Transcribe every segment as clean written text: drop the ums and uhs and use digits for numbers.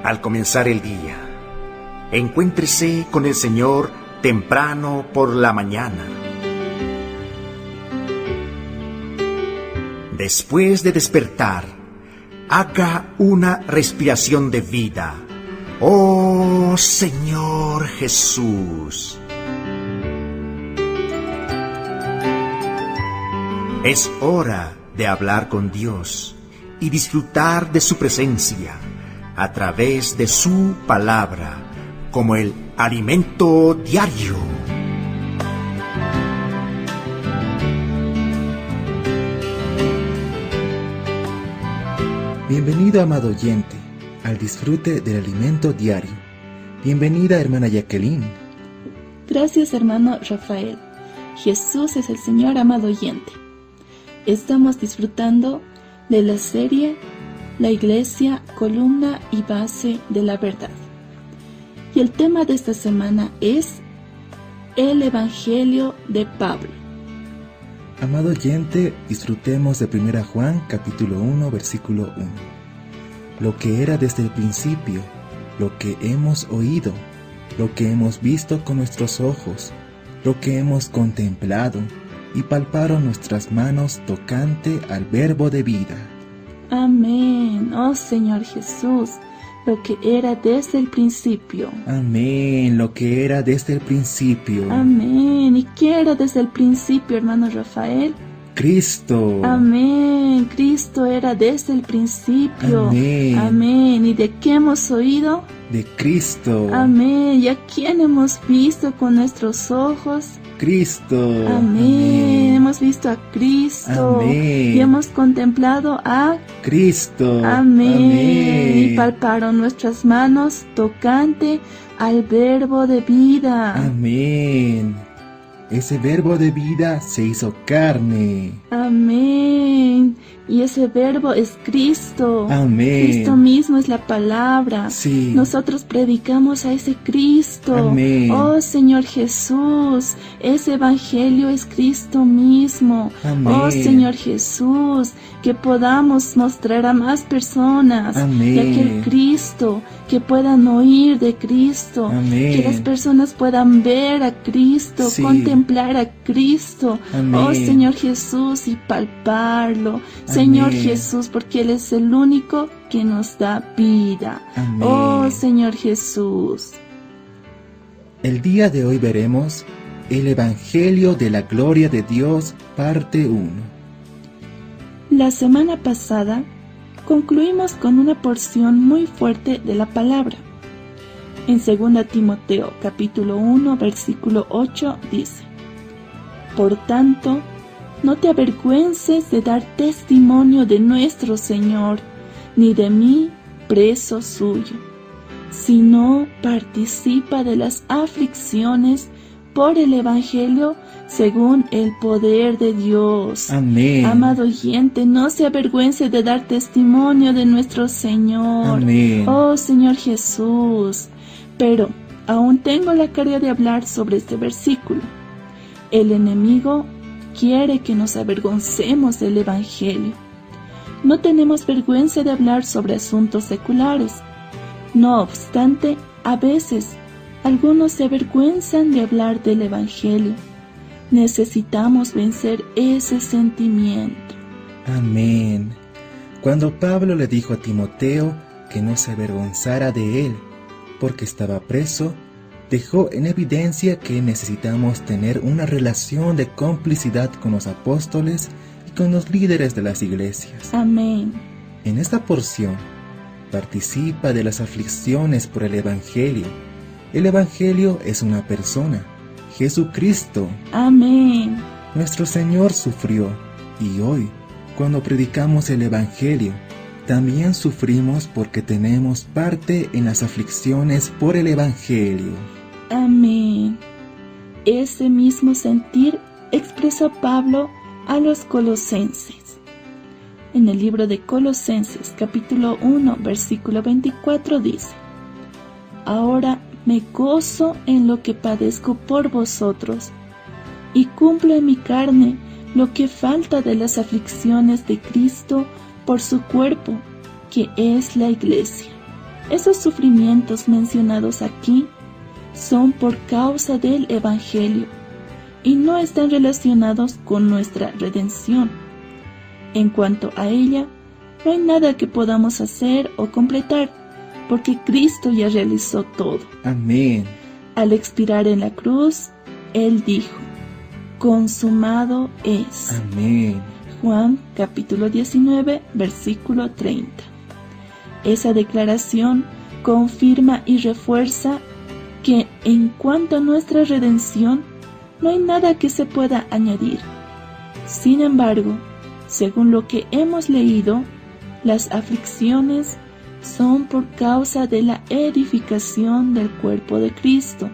Al comenzar el día, encuéntrese con el Señor temprano por la mañana. Después de despertar, haga una respiración de vida. ¡Oh, Señor Jesús! Es hora de hablar con Dios y disfrutar de su presencia a través de su palabra, como el alimento diario. Bienvenido, amado oyente, al disfrute del alimento diario. Bienvenida, hermana Jacqueline. Gracias, hermano Rafael. Jesús es el Señor, amado oyente. Estamos disfrutando de la serie La Iglesia, columna y base de la verdad. Y el tema de esta semana es el Evangelio de Pablo. Amado oyente, disfrutemos de 1 Juan capítulo 1, versículo 1. Lo que era desde el principio, lo que hemos oído, lo que hemos visto con nuestros ojos, lo que hemos contemplado y palparon nuestras manos tocante al verbo de vida. Amén, oh Señor Jesús, lo que era desde el principio. Amén, lo que era desde el principio. Amén, ¿y qué era desde el principio, hermano Rafael? Cristo. Amén, Cristo era desde el principio. Amén. Amén, ¿y de qué hemos oído? De Cristo. Amén, ¿y a quién hemos visto con nuestros ojos? Cristo. Amén. Amén. Hemos visto a Cristo. Amén. Y hemos contemplado a Cristo. Amén. Amén. Y palparon nuestras manos tocante al verbo de vida. Amén. Ese verbo de vida se hizo carne. Amén. Y ese verbo es Cristo. Amén. Cristo mismo es la palabra. Sí. Nosotros predicamos a ese Cristo. Amén. Oh Señor Jesús, ese evangelio es Cristo mismo. Amén. Oh Señor Jesús, que podamos mostrar a más personas Amén. de aquel Cristo, que puedan oír de Cristo, Amén. que las personas puedan ver a Cristo, Sí. contemplar a Cristo. Amén. Oh Señor Jesús, y palparlo. Señor Amén. Jesús, porque Él es el único que nos da vida. Amén. Oh Señor Jesús. El día de hoy veremos el Evangelio de la Gloria de Dios, parte 1. La semana pasada concluimos con una porción muy fuerte de la palabra. En 2 Timoteo capítulo 1 versículo 8 dice: Por tanto, no te avergüences de dar testimonio de nuestro Señor, ni de mí, preso suyo, sino participa de las aflicciones por el Evangelio según el poder de Dios. Amén. Amado oyente, no se avergüence de dar testimonio de nuestro Señor. Amén. Oh Señor Jesús. Pero aún tengo la carga de hablar sobre este versículo. El enemigo quiere que nos avergoncemos del Evangelio. No tenemos vergüenza de hablar sobre asuntos seculares. No obstante, a veces, algunos se avergüenzan de hablar del Evangelio. Necesitamos vencer ese sentimiento. Amén. Cuando Pablo le dijo a Timoteo que no se avergonzara de él, porque estaba preso, dejó en evidencia que necesitamos tener una relación de complicidad con los apóstoles y con los líderes de las iglesias. Amén. En esta porción, participa de las aflicciones por el Evangelio. El Evangelio es una persona, Jesucristo. Amén. Nuestro Señor sufrió, y hoy, cuando predicamos el Evangelio, también sufrimos porque tenemos parte en las aflicciones por el Evangelio. Amén. Ese mismo sentir expresó Pablo a los colosenses. En el libro de Colosenses, capítulo 1, versículo 24 dice: Ahora me gozo en lo que padezco por vosotros, y cumplo en mi carne lo que falta de las aflicciones de Cristo por su cuerpo, que es la Iglesia. Esos sufrimientos mencionados aquí son por causa del Evangelio y no están relacionados con nuestra redención. En cuanto a ella, no hay nada que podamos hacer o completar, porque Cristo ya realizó todo. Amén. Al expirar en la cruz, Él dijo: consumado es. Amén. Juan capítulo 19, versículo 30. Esa declaración confirma y refuerza que en cuanto a nuestra redención, no hay nada que se pueda añadir. Sin embargo, según lo que hemos leído, las aflicciones son por causa de la edificación del cuerpo de Cristo.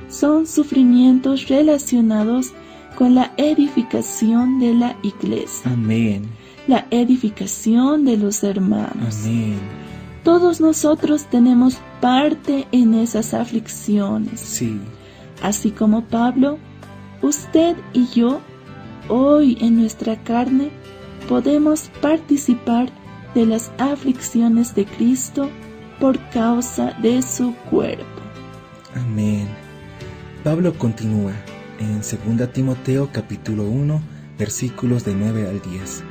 Son sufrimientos relacionados con la edificación de la Iglesia. Amén. La edificación de los hermanos. Amén. Todos nosotros tenemos parte en esas aflicciones. Sí. Así como Pablo, usted y yo, hoy en nuestra carne, podemos participar de las aflicciones de Cristo por causa de su cuerpo. Amén. Pablo continúa en 2 Timoteo capítulo 1, versículos de 9 al 10.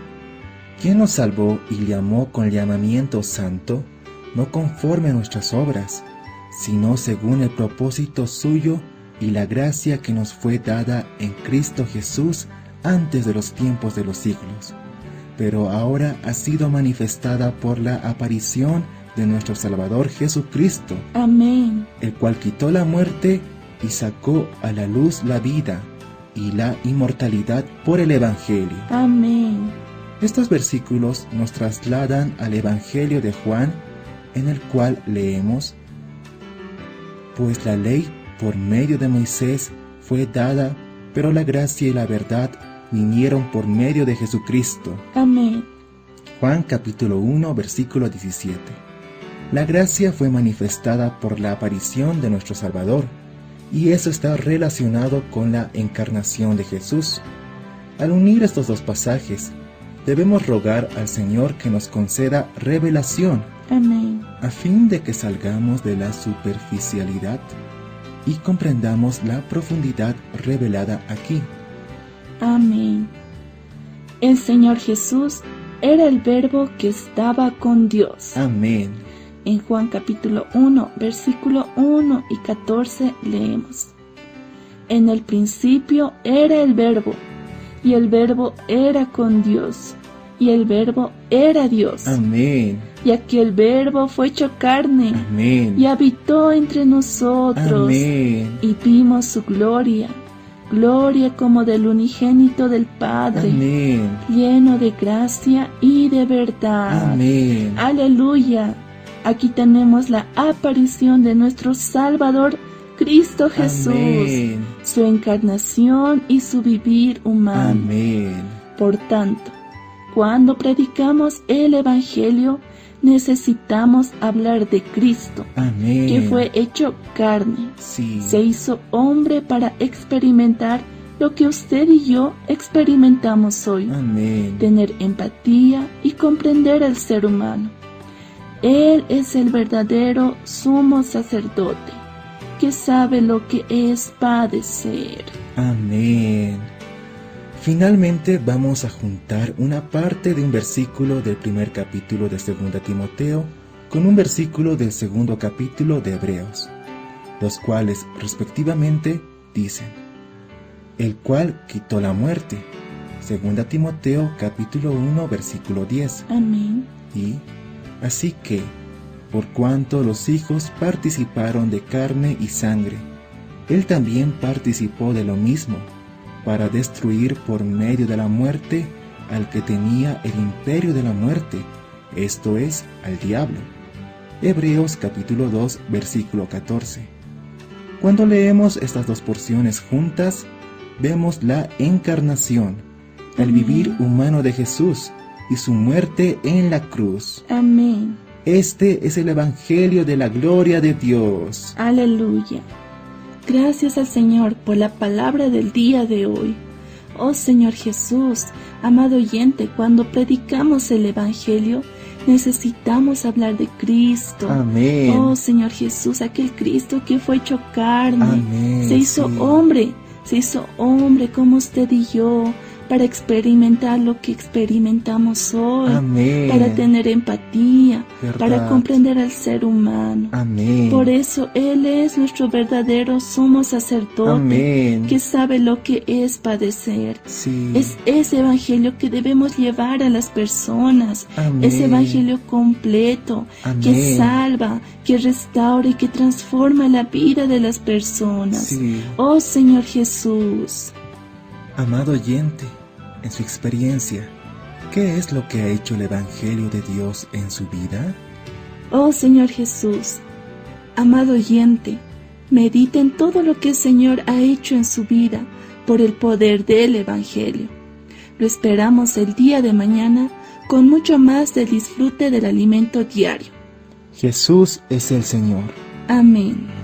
¿Quién nos salvó y llamó con llamamiento santo, no conforme a nuestras obras, sino según el propósito suyo y la gracia que nos fue dada en Cristo Jesús antes de los tiempos de los siglos, pero ahora ha sido manifestada por la aparición de nuestro Salvador Jesucristo, Amén. el cual quitó la muerte y sacó a la luz la vida y la inmortalidad por el Evangelio. Amén. Estos versículos nos trasladan al Evangelio de Juan, en el cual leemos: pues la ley por medio de Moisés fue dada, pero la gracia y la verdad vinieron por medio de Jesucristo. Amén. Juan capítulo 1, versículo 17. La gracia fue manifestada por la aparición de nuestro Salvador, y eso está relacionado con la encarnación de Jesús. Al unir estos dos pasajes, debemos rogar al Señor que nos conceda revelación, Amén. a fin de que salgamos de la superficialidad y comprendamos la profundidad revelada aquí. Amén. El Señor Jesús era el Verbo que estaba con Dios. Amén. En Juan capítulo 1, versículo 1 y 14 leemos: en el principio era el Verbo, y el Verbo era con Dios, y el Verbo era Dios. Amén. Y aquel Verbo fue hecho carne, Amén. y habitó entre nosotros, Amén. y vimos su gloria, gloria como del unigénito del Padre, Amén. lleno de gracia y de verdad. Amén. Aleluya. Aquí tenemos la aparición de nuestro Salvador Cristo Jesús, Amén. su encarnación y su vivir humano. Amén. Por tanto, cuando predicamos el Evangelio, necesitamos hablar de Cristo, Amén. que fue hecho carne, Sí. se hizo hombre para experimentar lo que usted y yo experimentamos hoy, Amén. tener empatía y comprender al ser humano. Él es el verdadero sumo sacerdote, que sabe lo que es padecer. Amén. Finalmente vamos a juntar una parte de un versículo del primer capítulo de 2 Timoteo con un versículo del segundo capítulo de Hebreos, los cuales respectivamente dicen: el cual quitó la muerte, 2 Timoteo capítulo 1 versículo 10, Amén. y así que, por cuanto los hijos participaron de carne y sangre, él también participó de lo mismo, para destruir por medio de la muerte al que tenía el imperio de la muerte, esto es, al diablo. Hebreos capítulo 2, versículo 14. Cuando leemos estas dos porciones juntas, vemos la encarnación, el vivir humano de Jesús y su muerte en la cruz. Amén. Este es el Evangelio de la gloria de Dios. Aleluya. Gracias al Señor por la palabra del día de hoy. Oh Señor Jesús, amado oyente, cuando predicamos el Evangelio, necesitamos hablar de Cristo. Amén. Oh Señor Jesús, aquel Cristo que fue hecho carne, Amén, se hizo sí. hombre como usted y yo, para experimentar lo que experimentamos hoy, Amén. para tener empatía, Verdad. para comprender al ser humano. Amén. Por eso Él es nuestro verdadero sumo sacerdote, Amén. que sabe lo que es padecer. Sí. Es ese evangelio que debemos llevar a las personas, Amén. ese evangelio completo, que Amén. salva, que restaura y que transforma la vida de las personas. Sí. Oh Señor Jesús. Amado oyente, en su experiencia, ¿qué es lo que ha hecho el Evangelio de Dios en su vida? Oh Señor Jesús, amado oyente, medite en todo lo que el Señor ha hecho en su vida por el poder del Evangelio. Lo esperamos el día de mañana con mucho más del disfrute del alimento diario. Jesús es el Señor. Amén.